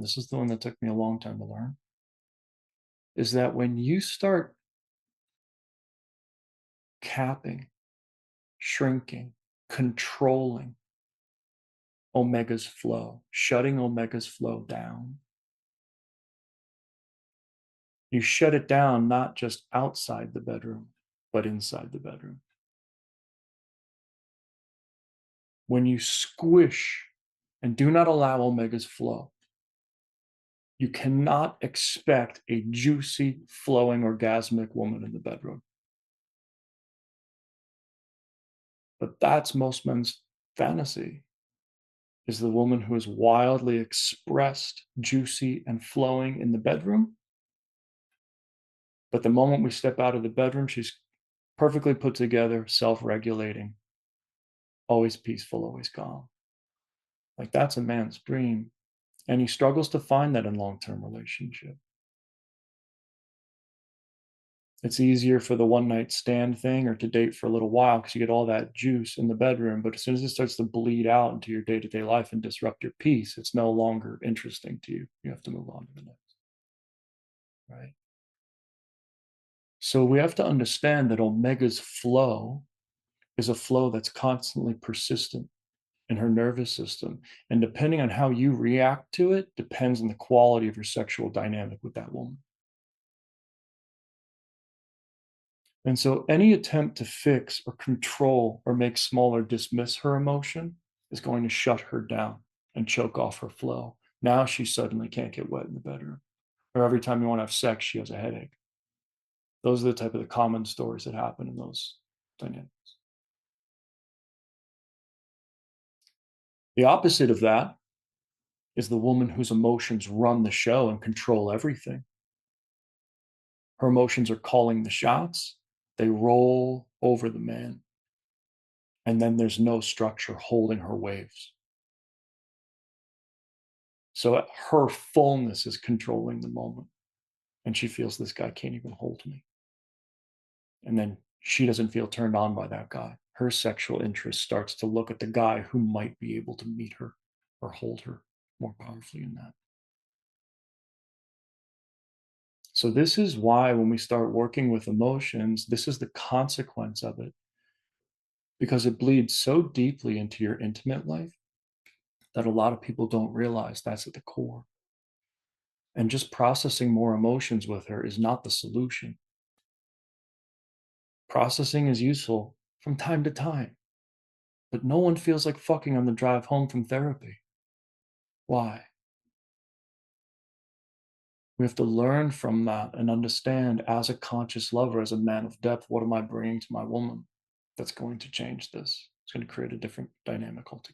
this is the one that took me a long time to learn, is that when you start capping, shrinking, controlling Omega's flow, shutting Omega's flow down, you shut it down not just outside the bedroom, but inside the bedroom. When you squish and do not allow Omega's flow, you cannot expect a juicy, flowing, orgasmic woman in the bedroom. But that's most men's fantasy, is the woman who is wildly expressed, juicy, and flowing in the bedroom. But the moment we step out of the bedroom, she's perfectly put together, self-regulating, always peaceful, always calm. Like that's a man's dream. And he struggles to find that in long-term relationship. It's easier for the one night stand thing or to date for a little while because you get all that juice in the bedroom. But as soon as it starts to bleed out into your day to day life and disrupt your peace, it's no longer interesting to you. You have to move on to the next. Right. So we have to understand that Omega's flow is a flow that's constantly persistent in her nervous system. And depending on how you react to it, depends on the quality of your sexual dynamic with that woman. And so any attempt to fix or control or make small or dismiss her emotion is going to shut her down and choke off her flow. Now she suddenly can't get wet in the bedroom. Or every time you want to have sex, she has a headache. Those are the type of the common stories that happen in those dynamics. The opposite of that is the woman whose emotions run the show and control everything. Her emotions are calling the shots. They roll over the man. And then there's no structure holding her waves. So her fullness is controlling the moment. And she feels this guy can't even hold me. And then she doesn't feel turned on by that guy. Her sexual interest starts to look at the guy who might be able to meet her or hold her more powerfully in that. So, this is why when we start working with emotions, this is the consequence of it because it bleeds so deeply into your intimate life that a lot of people don't realize that's at the core. And just processing more emotions with her is not the solution. Processing is useful from time to time, but no one feels like fucking on the drive home from therapy. Why? We have to learn from that and understand as a conscious lover, as a man of depth, what am I bringing to my woman that's going to change this? It's going to create a different dynamic altogether.